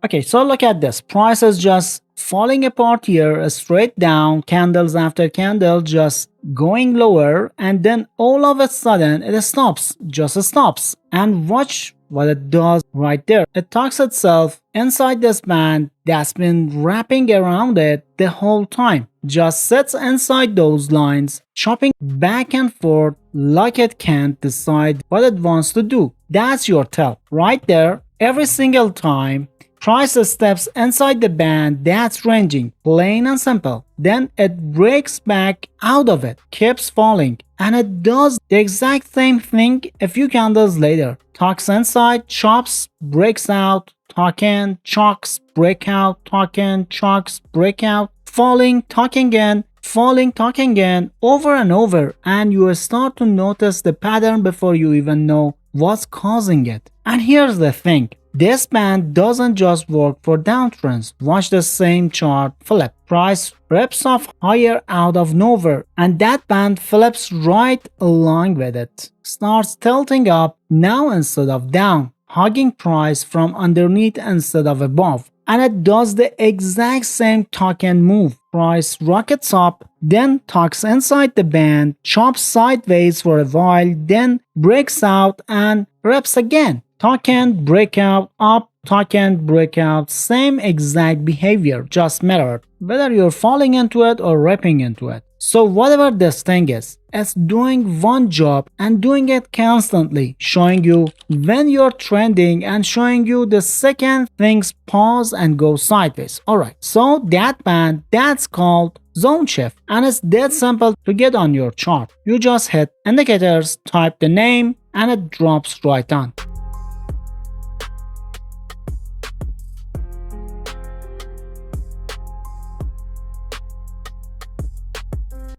Okay, so look at this. Price is just falling apart here, straight down, candles after candle, just going lower, and then all of a sudden it stops, just stops. And watch what it does right there. It tucks itself inside this band that's been wrapping around it the whole time. Just sits inside those lines, chopping back and forth like it can't decide what it wants to do. That's your tell right there. Every single time price steps inside the band that's ranging, plain and simple. Then it breaks back out of it, keeps falling, and it does the exact same thing a few candles later. Tucks inside, chops, breaks out, tuck in, chucks, break out, tuck in, chucks, break out, falling, tucking in, falling, tucking in, over and over, and you start to notice the pattern before you even know what's causing it. And here's the thing. This band doesn't just work for downtrends. Watch the same chart flip. Price rips off higher out of nowhere, and that band flips right along with it. Starts tilting up now instead of down, hugging price from underneath instead of above. And it does the exact same tuck and move. Price rockets up, then tucks inside the band, chops sideways for a while, then breaks out and rips again. Tuck and break out, up, tuck and break out, same exact behavior, just mirrored, whether you're falling into it or ripping into it. So whatever this thing is, it's doing one job and doing it constantly, showing you when you're trending and showing you the second things pause and go sideways. Alright, so that band, that's called zone shift, and it's that simple to get on your chart. You just hit indicators, type the name, and it drops right on.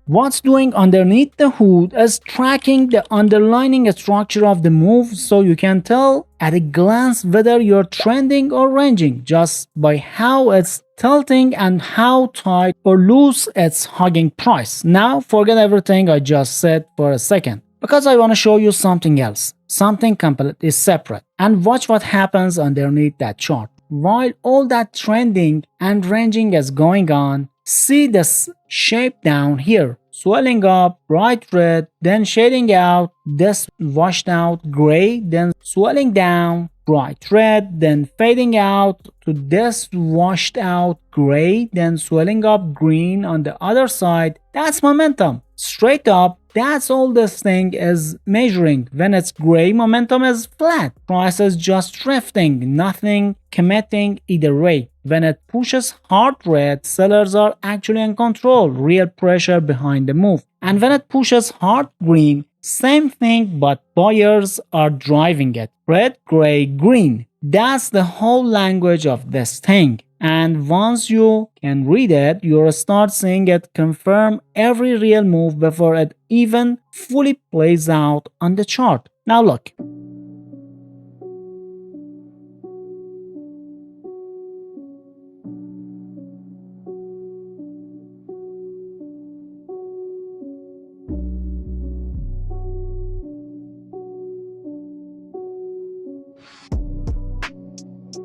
What's doing underneath the hood is tracking the underlying structure of the move, so you can tell at a glance whether you're trending or ranging just by how it's tilting and how tight or loose it's hugging price. Now forget everything I just said for a second, because I want to show you something else, something completely separate, and watch what happens underneath that chart. While all that trending and ranging is going on, see this shape down here, swelling up, bright red, then shading out, this washed out gray, then swelling down, bright red, then fading out to this washed out gray, then swelling up green on the other side. That's momentum. Straight up, that's all this thing is measuring. When it's gray, momentum is flat. Price is just drifting, nothing committing either way. When it pushes hard red, sellers are actually in control, real pressure behind the move. And when it pushes hard green, same thing, but buyers are driving it. Red, gray, green. That's the whole language of this thing. And once you can read it, you'll start seeing it confirm every real move before it even fully plays out on the chart. Now look.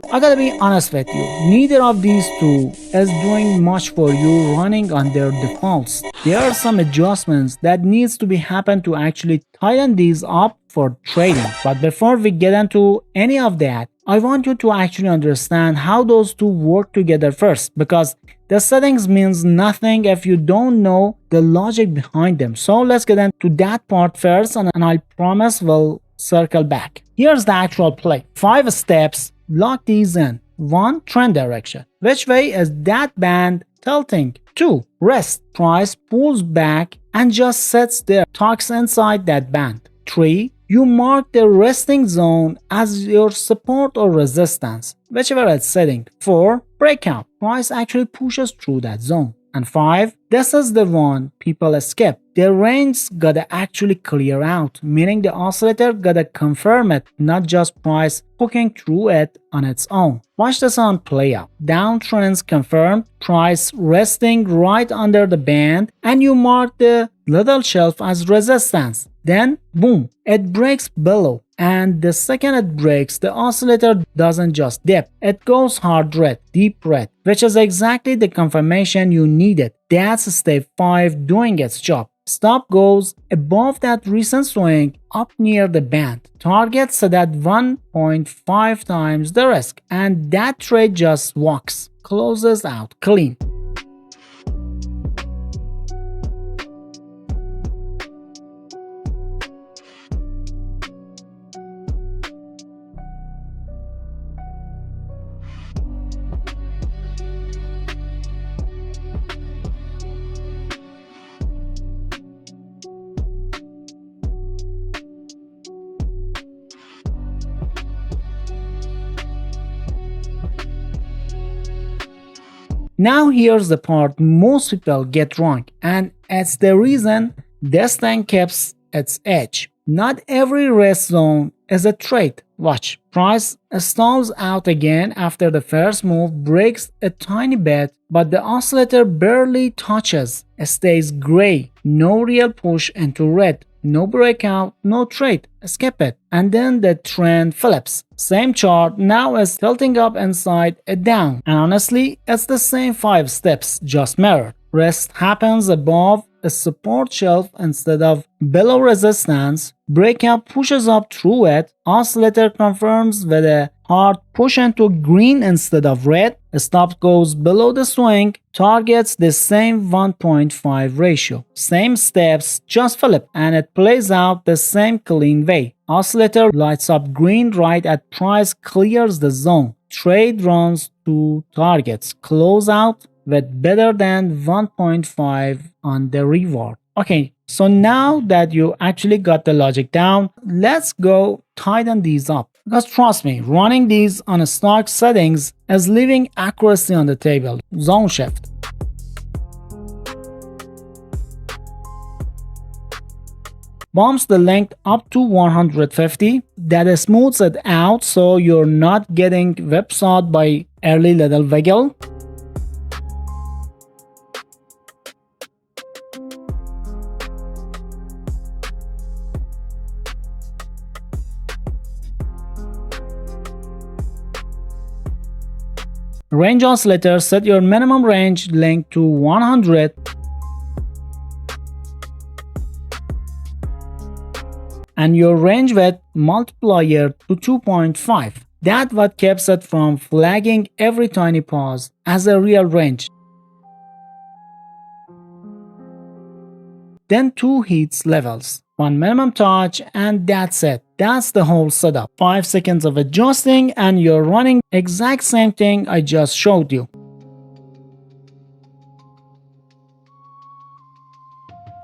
I gotta be honest with you, neither of these two is doing much for you running on their defaults. There are some adjustments that needs to be happen to actually tighten these up for trading. But before we get into any of that, I want you to actually understand how those two work together first, because the settings means nothing if you don't know the logic behind them. So let's get into that part first, and I promise we'll circle back. Here's the actual play. 5 steps. Lock these in. 1. Trend direction. Which way is that band tilting? 2. Rest. Price pulls back and just sits there, tucks inside that band. 3. You mark the resting zone as your support or resistance, whichever it's sitting. 4. Breakout. Price actually pushes through that zone. And 5. This is the one people skip. The range gotta actually clear out, meaning the oscillator gotta confirm it, not just price hooking through it on its own. Watch this on play out. Downtrends confirmed, price resting right under the band, and you mark the little shelf as resistance. Then, boom, it breaks below. And the second it breaks, the oscillator doesn't just dip, it goes hard red, deep red, which is exactly the confirmation you needed. That's step 5 doing its job. Stop goes above that recent swing up near the band. Target set at 1.5 times the risk, and that trade just walks, closes out clean. Now here's the part most people get wrong, and it's the reason this thing keeps its edge. Not every rest zone is a trade. Watch, price stalls out again after the first move, breaks a tiny bit, but the oscillator barely touches. It stays gray, no real push into red. No breakout, no trade, skip it. And then the trend flips. Same chart now is tilting up inside a down. And honestly, it's the same 5 steps, just mirrored. Rest happens above a support shelf instead of below resistance. Breakout pushes up through it. Oscillator confirms with a hard push into green instead of red. Stop goes below the swing. Targets the same 1.5 ratio. Same steps, just flip, and it plays out the same clean way. Oscillator lights up green right at price clears the zone. Trade runs to targets. Close out with better than 1.5 on the reward. Okay, so now that you actually got the logic down, let's go tighten these up. Because trust me, running these on stock settings is leaving accuracy on the table. Zone shift. Bumps the length up to 150. That smooths it out so you're not getting whipsawed by early little wiggle. Range oscillator, set your minimum range length to 100. And your range width multiplier to 2.5. That's what keeps it from flagging every tiny pause as a real range. Then 2 heats levels. 1 minimum touch, and that's it. That's the whole setup. 5 seconds of adjusting and you're running exact same thing I just showed you.